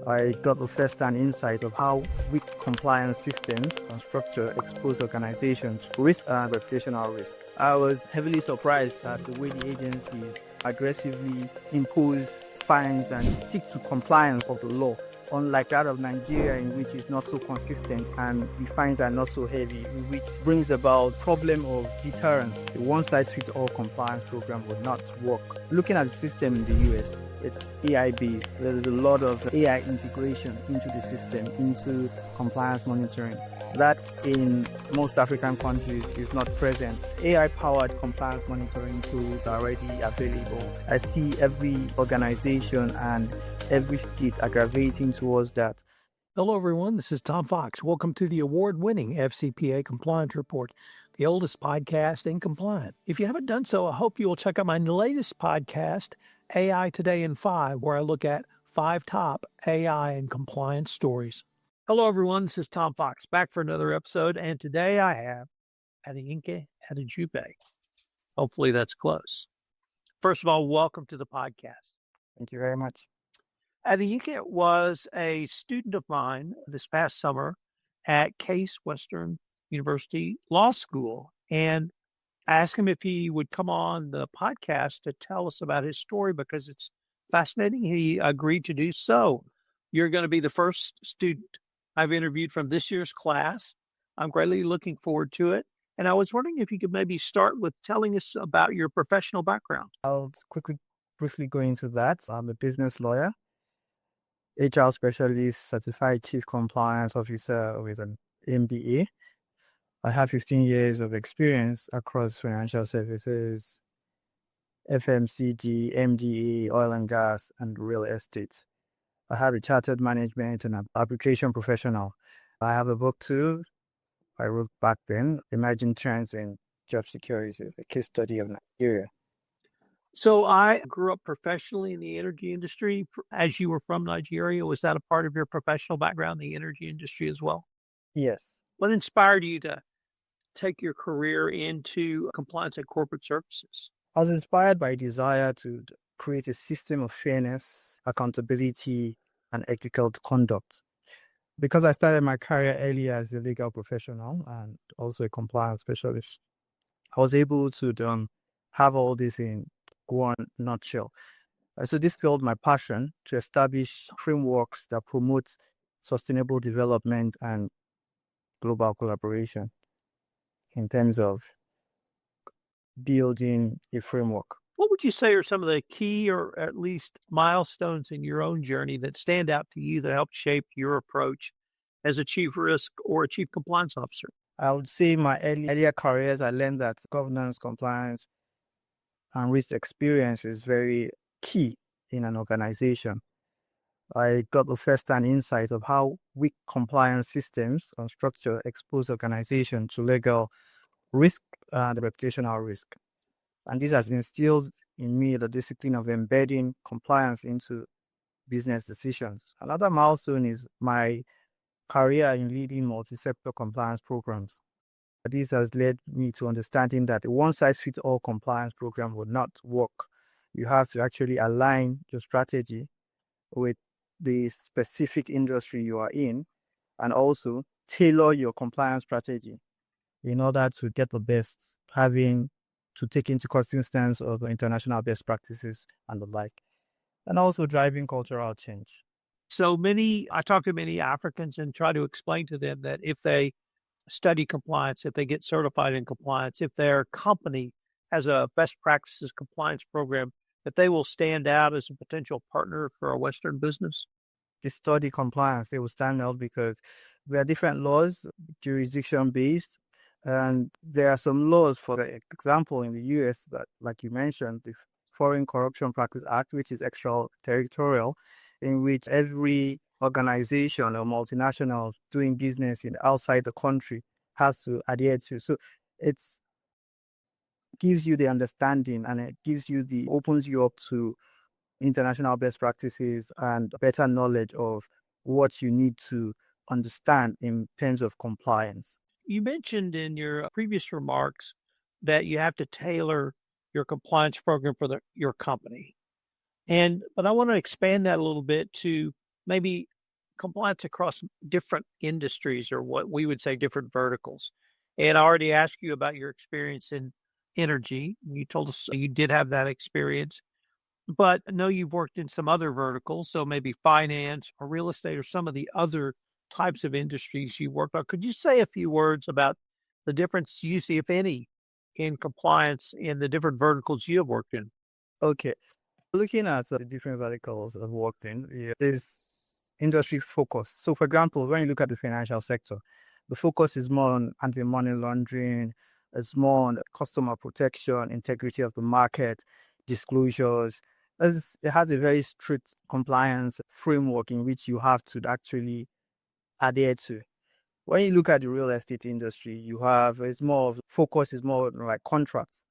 I got the first-hand insight of how weak compliance systems and structure expose organizations to risk and reputational risk. I was heavily surprised at the way the agencies aggressively impose fines and stick to compliance of the law, unlike that of Nigeria, in which it's not so consistent and the fines are not so heavy, which brings about problem of deterrence. A one-size-fits-all compliance program would not work. Looking at the system in the US, it's AI-based. There is a lot of AI integration into the system, into compliance monitoring. That in most African countries is not present. AI-powered compliance monitoring tools are already available. I see every organization and every state aggravating towards that. Hello, everyone. This is Tom Fox. Welcome to the award-winning FCPA Compliance Report, the oldest podcast in compliance. If you haven't done so, I hope you will check out my latest podcast, AI Today in 5, where I look at 5 top AI and compliance stories. Hello, everyone. This is Tom Fox, back for another episode, and today I have Adeyinka Adejugbe. Hopefully that's close. First of all, welcome to the podcast. Thank you very much. Adeyinka was a student of mine this past summer at Case Western University Law School, and I asked him if he would come on the podcast to tell us about his story because it's fascinating. He agreed to do so. You're going to be the first student I've interviewed from this year's class. I'm greatly looking forward to it. And I was wondering if you could maybe start with telling us about your professional background. I'll briefly go into that. I'm a business lawyer, HR specialist, certified chief compliance officer with an MBA. I have 15 years of experience across financial services, FMCG, MDA, oil and gas, and real estate. I have a chartered management and an application professional. I have a book too. I wrote back then, Emerging Trends in Job Security, a case study of Nigeria. So I grew up professionally in the energy industry. As you were from Nigeria, was that a part of your professional background, the energy industry as well? Yes. What inspired you to take your career into compliance and corporate services? I was inspired by a desire to create a system of fairness, accountability, and ethical conduct. Because I started my career earlier as a legal professional and also a compliance specialist, I was able to have all this in one nutshell. So this fueled my passion to establish frameworks that promote sustainable development and global collaboration in terms of building a framework. What would you say are some of the key or at least milestones in your own journey that stand out to you that helped shape your approach as a chief risk or a chief compliance officer? I would say my earlier careers, I learned that governance, compliance, and risk experience is very key in an organization. I got the first-hand insight of how weak compliance systems and structure expose organizations to legal risk and reputational risk. And this has instilled in me the discipline of embedding compliance into business decisions. Another milestone is my career in leading multi-sector compliance programs. This has led me to understanding that a one-size-fits-all compliance program would not work. You have to actually align your strategy with the specific industry you are in and also tailor your compliance strategy in order to get the best, having to take into consideration of international best practices and the like, and also driving cultural change. So I talk to many Africans and try to explain to them that if they study compliance, if they get certified in compliance, if their company has a best practices compliance program, that they will stand out as a potential partner for a Western business. They study compliance, they will stand out because there are different laws, jurisdiction-based, and there are some laws, for example, in the US that, like you mentioned, the Foreign Corruption Practice Act, which is extraterritorial, in which every organization or multinational doing business outside the country has to adhere to. So it gives you the understanding and it opens you up to international best practices and better knowledge of what you need to understand in terms of compliance. You mentioned in your previous remarks that you have to tailor your compliance program for your company. But I want to expand that a little bit to maybe compliance across different industries, or what we would say different verticals. And I already asked you about your experience in energy. You told us you did have that experience, but I know you've worked in some other verticals, so maybe finance or real estate or some of the other types of industries you worked on. Could you say a few words about the difference you see, if any, in compliance in the different verticals you have worked in? Okay. Looking at the different verticals I've worked in, yeah, there's industry focus. So, for example, when you look at the financial sector, the focus is more on anti-money laundering, it's more on customer protection, integrity of the market, disclosures. It has a very strict compliance framework in which you have to actually adhere to. When you look at the real estate industry, you have it's more of focus is more like contracts,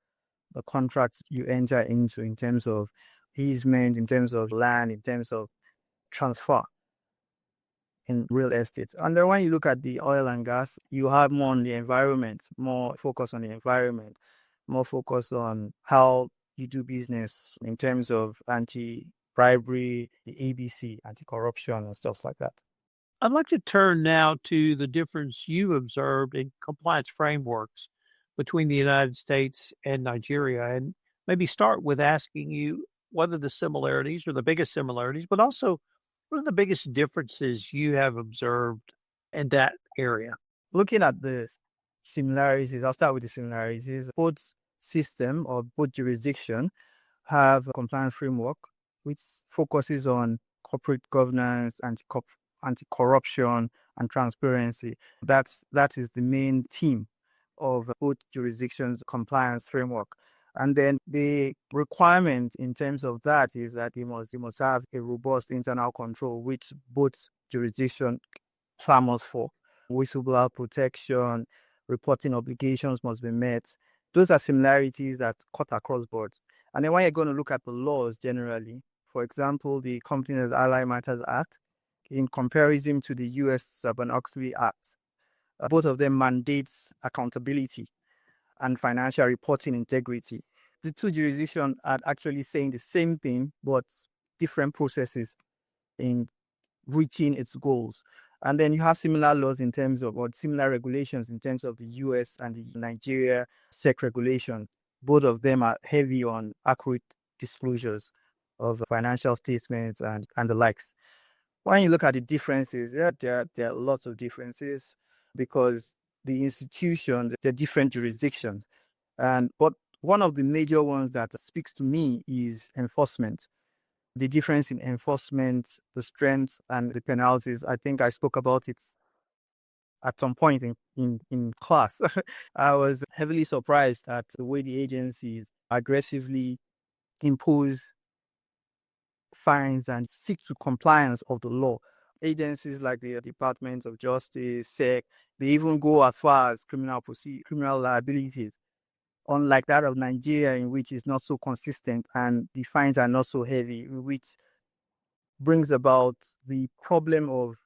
the contracts you enter into in terms of easement, in terms of land, in terms of transfer in real estate. And then when you look at the oil and gas, you have more on the environment, more focus on the environment, more focus on how you do business in terms of anti-bribery, the ABC, anti-corruption and stuff like that. I'd like to turn now to the difference you observed in compliance frameworks between the United States and Nigeria, and maybe start with asking you what are the similarities or the biggest similarities, but also what are the biggest differences you have observed in that area? Looking at the similarities, I'll start with the similarities. Both system or both jurisdiction have a compliance framework which focuses on corporate governance, anti-corruption, and transparency. That is the main theme of both jurisdictions' compliance framework. And then the requirement in terms of that is that you must have a robust internal control, which both jurisdictions farmers for. Whistleblower protection, reporting obligations must be met. Those are similarities that cut across board. And then when you're going to look at the laws generally, for example, the Companies Allied Matters Act, in comparison to the US Sarbanes-Oxley Act, both of them mandates accountability and financial reporting integrity. The two jurisdictions are actually saying the same thing, but different processes in reaching its goals. And then you have similar laws in terms of, or similar regulations in terms of the US and the Nigeria SEC regulation. Both of them are heavy on accurate disclosures of financial statements and the likes. When you look at the differences, yeah, there are lots of differences because the institution, the different jurisdictions. But one of the major ones that speaks to me is enforcement. The difference in enforcement, the strengths and the penalties. I think I spoke about it at some point in class. I was heavily surprised at the way the agencies aggressively impose fines and seek to compliance of the law. Agencies like the Department of Justice, SEC, they even go as far as criminal liabilities, unlike that of Nigeria, in which is not so consistent and the fines are not so heavy, which brings about the problem of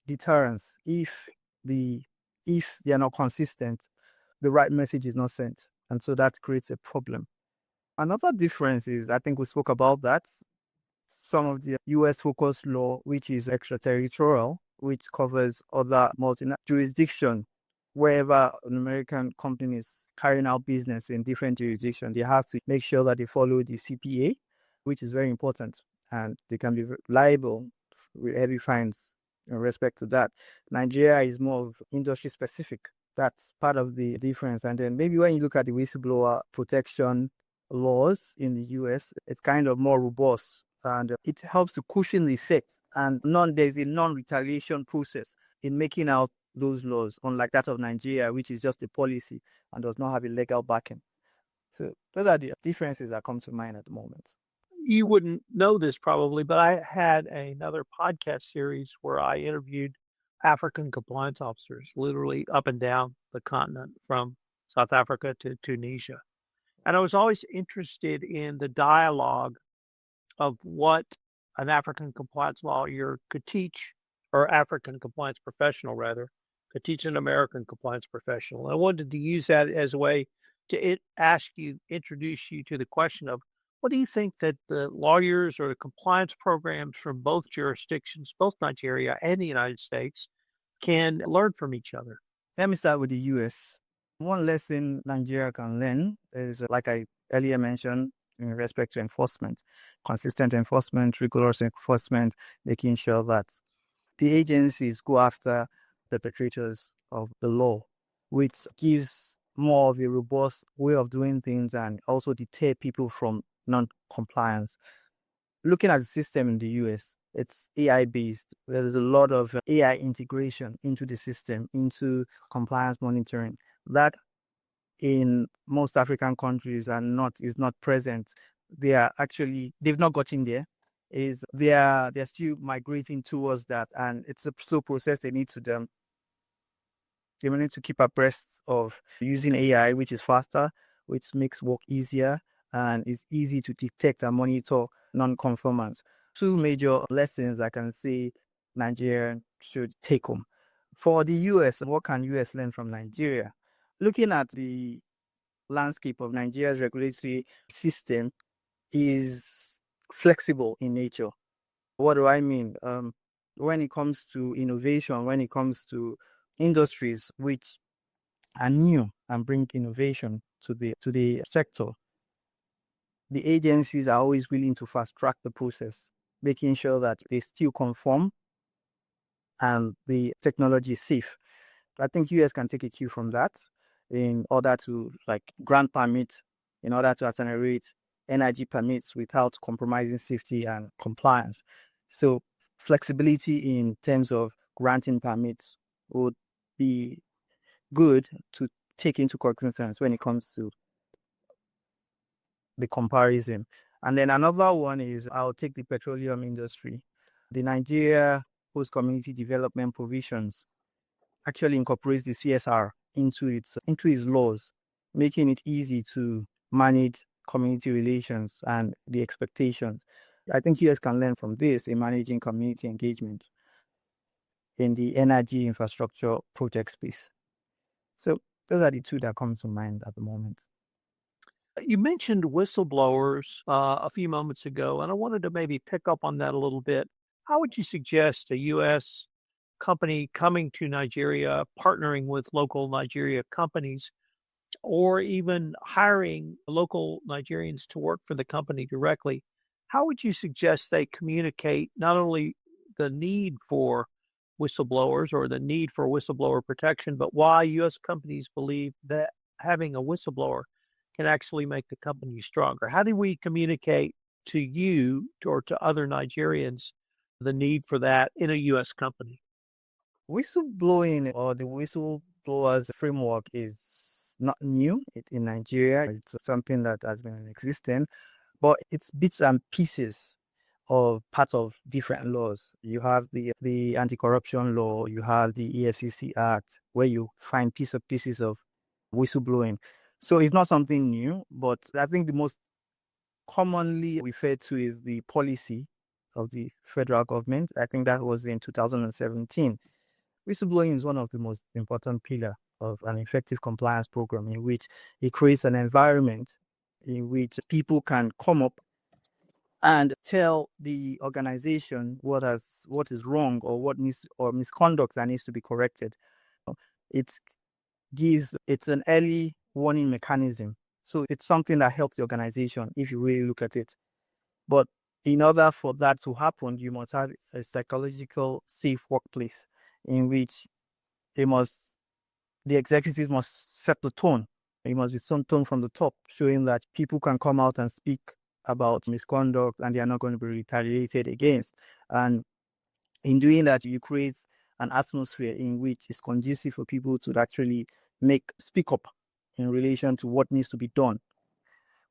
deterrence. If they are not consistent, the right message is not sent, and so that creates a problem. Another difference is, I think we spoke about that, some of the US focused law, which is extraterritorial, which covers other multinational jurisdiction. Wherever an American company is carrying out business in different jurisdictions, they have to make sure that they follow the CPA, which is very important, and they can be liable with heavy fines in respect to that. Nigeria is more of industry specific. That's part of the difference. And then maybe when you look at the whistleblower protection laws in the US, it's kind of more robust and it helps to cushion the effect. And there's a non-retaliation process in making out those laws, unlike that of Nigeria, which is just a policy and does not have a legal backing. So those are the differences that come to mind at the moment. You wouldn't know this probably, but I had another podcast series where I interviewed African compliance officers, literally up and down the continent from South Africa to Tunisia. And I was always interested in the dialogue of what an African compliance lawyer could teach, or African compliance professional rather, could teach an American compliance professional. And I wanted to use that as a way to introduce you to the question of What do you think that the lawyers or the compliance programs from both jurisdictions, both Nigeria and the United States, can learn from each other? Let me start with the US. One lesson Nigeria can learn is, like I earlier mentioned, in respect to enforcement, consistent enforcement, rigorous enforcement, making sure that the agencies go after perpetrators of the law, which gives more of a robust way of doing things and also deter people from non-compliance. Looking at the system in the US, it's AI based. There is a lot of AI integration into the system, into compliance monitoring. That in most African countries is not present. They've not gotten there. Is they're still migrating towards that, and it's a slow process. They need to keep abreast of using AI, which is faster, which makes work easier, and is easy to detect and monitor non-conformance. Two major lessons I can say Nigeria should take home. For the US, what can US learn from Nigeria? Looking at the landscape of Nigeria's regulatory system is flexible in nature. What do I mean? When it comes to innovation, when it comes to industries which are new and bring innovation to the sector, the agencies are always willing to fast track the process, making sure that they still conform and the technology is safe. I think US can take a cue from that in order to grant permits, in order to accelerate energy permits without compromising safety and compliance. So flexibility in terms of granting permits would be good to take into cognizance when it comes to the comparison. And then another one is I'll take the petroleum industry. The Nigeria Host Community Development Provisions actually incorporates the CSR into its laws, making it easy to manage community relations and the expectations. I think US can learn from this in managing community engagement in the energy infrastructure project space. So those are the two that come to mind at the moment. You mentioned whistleblowers a few moments ago, and I wanted to maybe pick up on that a little bit. How would you suggest a U.S. company coming to Nigeria, partnering with local Nigeria companies, or even hiring local Nigerians to work for the company directly? How would you suggest they communicate not only the need for whistleblowers or the need for whistleblower protection, but why U.S. companies believe that having a whistleblower can actually make the company stronger? How do we communicate to you or to other Nigerians the need for that in a U.S. company? Whistleblowing or the whistleblowers framework is not new in Nigeria. It's something that has been in existence, but it's bits and pieces of parts of different laws. You have the anti-corruption law, you have the EFCC Act, where you find pieces of whistleblowing. So it's not something new, but I think the most commonly referred to is the policy of the federal government. I think that was in 2017. Whistleblowing is one of the most important pillars of an effective compliance program in which it creates an environment in which people can come up and tell the organization what is wrong or or misconduct that needs to be corrected. It's it's an early warning mechanism. So it's something that helps the organization if you really look at it. But in order for that to happen, you must have a psychological safe workplace in which the executive must set the tone. It must be some tone from the top, showing that people can come out and speak about misconduct and they are not going to be retaliated against. And in doing that, you create an atmosphere in which is conducive for people to actually speak up in relation to what needs to be done,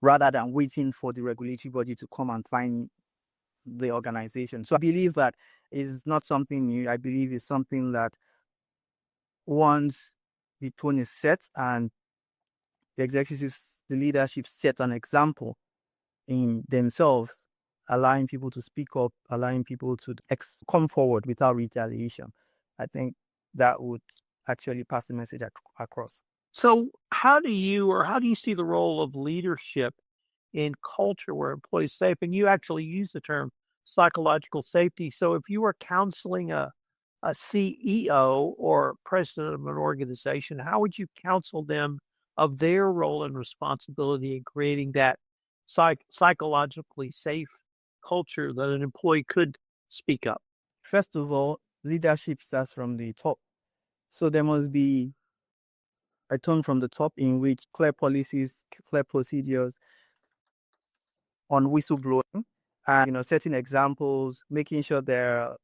rather than waiting for the regulatory body to come and find the organization. So I believe that is not something new. I believe it's something that once the tone is set and the leadership set an example in themselves, allowing people to speak up, allowing people to come forward without retaliation, I think that would actually pass the message across. So how do you see the role of leadership in culture where employees safe. And you actually use the term psychological safety. So if you were counseling a CEO or president of an organization, how would you counsel them of their role and responsibility in creating that psychologically safe culture that an employee could speak up? First of all, leadership starts from the top. So there must be a tone from the top in which clear policies, clear procedures on whistleblowing and setting examples, making sure there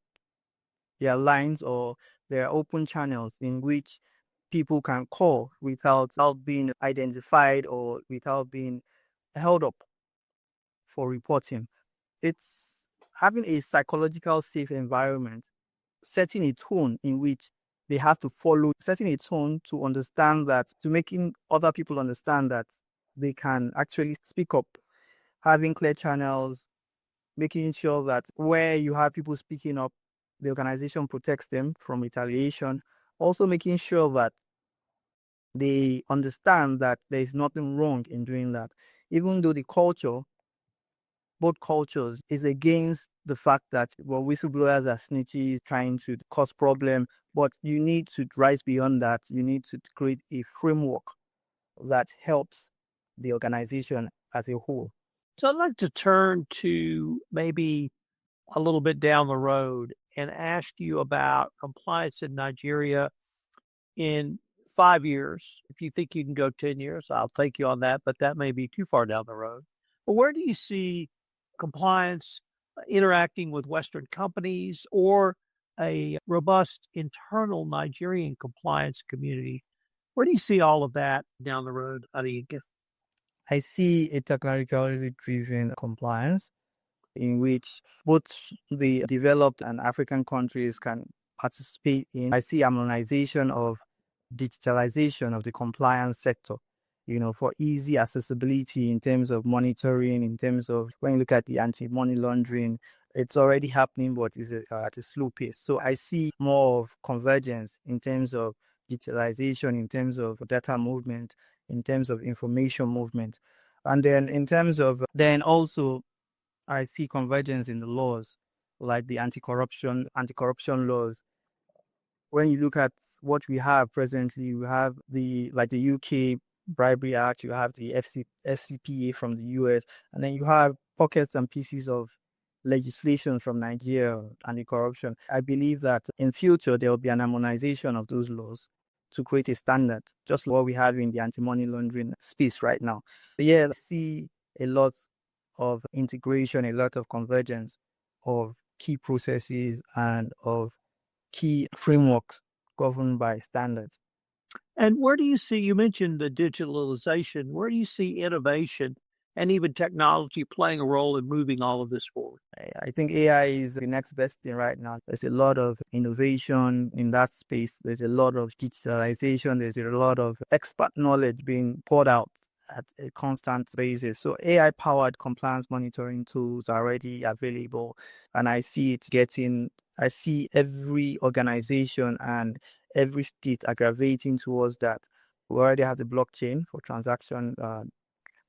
are lines or there are open channels in which people can call without being identified or without being held up for reporting. It's having a psychological safe environment, setting a tone in which they have to follow, setting a tone to understand that, to making other people understand that they can actually speak up, having clear channels, making sure that where you have people speaking up, the organization protects them from retaliation. Also making sure that they understand that there is nothing wrong in doing that. Even though both cultures is against the fact that whistleblowers are snitches trying to cause problem, but you need to rise beyond that. You need to create a framework that helps the organization as a whole. So I'd like to turn to maybe a little bit down the road and ask you about compliance in Nigeria in 5 years. If you think you can go 10 years, I'll take you on that, but that may be too far down the road. But where do you see compliance interacting with Western companies or a robust internal Nigerian compliance community? Where do you see all of that down the road, Adeyinka? I see a technologically driven compliance in which both the developed and African countries can participate in. I see harmonization of digitalization of the compliance sector, for easy accessibility in terms of monitoring, in terms of when you look at the anti-money laundering, it's already happening, but it's at a slow pace. So I see more of convergence in terms of digitalization, in terms of data movement, in terms of information movement. And then in terms of, then also I see convergence in the laws, like the anti-corruption laws. When you look at what we have presently, we have the UK Bribery Act, you have the FCPA from the US, and then you have pockets and pieces of legislation from Nigeria anti-corruption. I believe that in future there will be an harmonization of those laws to create a standard, just like what we have in the anti-money laundering space right now. But yeah, I see a lot of integration, a lot of convergence of key processes and of key frameworks governed by standards. And where do you see, you mentioned the digitalization, where do you see innovation and even technology playing a role in moving all of this forward? I think AI is the next best thing right now. There's a lot of innovation in that space. There's a lot of digitalization. There's a lot of expert knowledge being poured out at a constant basis. So AI-powered compliance monitoring tools are already available, and I see every organization and every state aggravating towards that. We already have the blockchain for transaction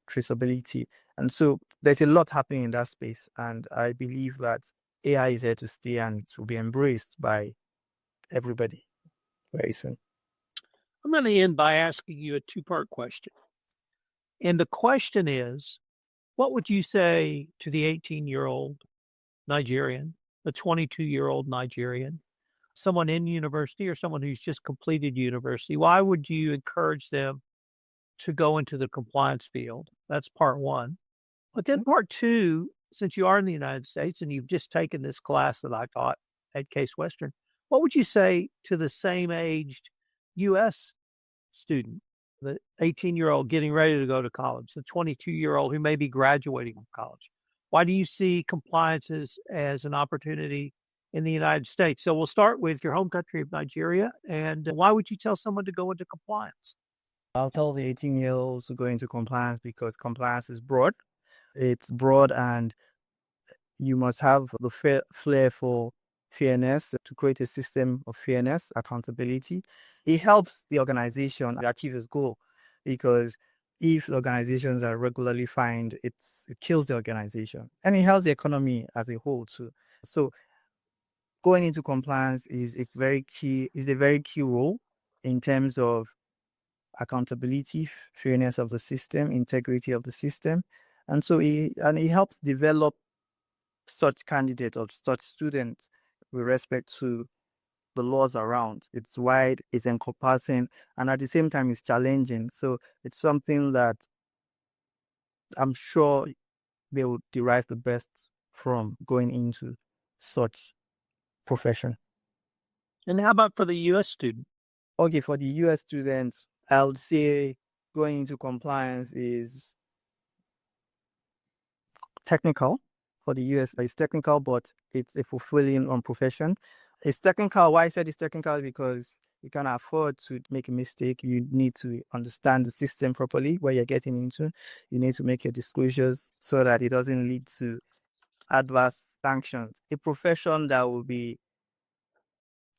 traceability. And so there's a lot happening in that space. And I believe that AI is here to stay and it will be embraced by everybody very soon. I'm going to end by asking you a two-part question. And the question is, what would you say to the 18-year-old Nigerian, the 22-year-old Nigerian, someone in university or someone who's just completed university? Why would you encourage them to go into the compliance field? That's part one. But then part two, since you are in the United States and you've just taken this class that I taught at Case Western, what would you say to the same aged US student, the 18-year-old getting ready to go to college, the 22-year-old who may be graduating from college? Why do you see compliance as an opportunity in the United States? So we'll start with your home country of Nigeria. And why would you tell someone to go into compliance? I'll tell the 18-year-olds to go into compliance because compliance is broad. It's broad and you must have the flair for fairness to create a system of fairness, accountability. It helps the organization achieve its goal because if the organizations are regularly fined, it kills the organization and it helps the economy as a whole too. So going into compliance is a very key role in terms of accountability, fairness of the system, integrity of the system. And so it helps develop such candidates or such students with respect to the laws around. It's wide, it's encompassing, and at the same time it's challenging. So it's something that I'm sure they would derive the best from going into such profession. And how about for the U.S. student? Okay, for the US students, I would say going into compliance is technical. For the US, it's technical, but it's a fulfilling profession. It's technical. Why I said it's technical because you can't afford to make a mistake. You need to understand the system properly, where you're getting into. You need to make your disclosures so that it doesn't lead to adverse sanctions. A profession that will be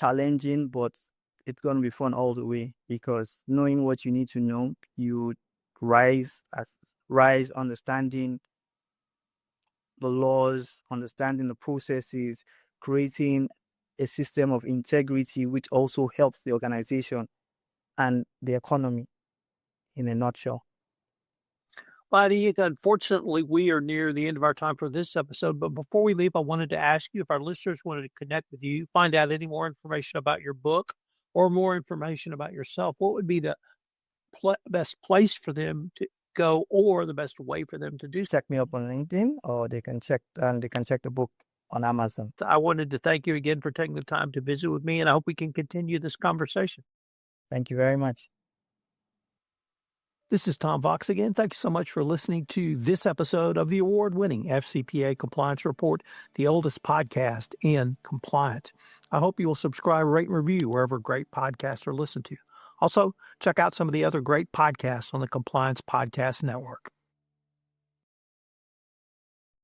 challenging, but it's going to be fun all the way because knowing what you need to know, you rise understanding the laws, understanding the processes, creating a system of integrity, which also helps the organization and the economy in a nutshell. Well, Adeyinka, unfortunately, we are near the end of our time for this episode. But before we leave, I wanted to ask you if our listeners wanted to connect with you, find out any more information about your book or more information about yourself, what would be the best place for them to go or the best way for them to do so? Check me up on LinkedIn, or they can check the book on Amazon. I wanted to thank you again for taking the time to visit with me, and I hope we can continue this conversation. Thank you very much. This is Tom Vox again. Thank you so much for listening to this episode of the award-winning FCPA Compliance Report, the oldest podcast in compliance. I hope you will subscribe, rate, and review wherever great podcasts are listened to. Also, check out some of the other great podcasts on the Compliance Podcast Network.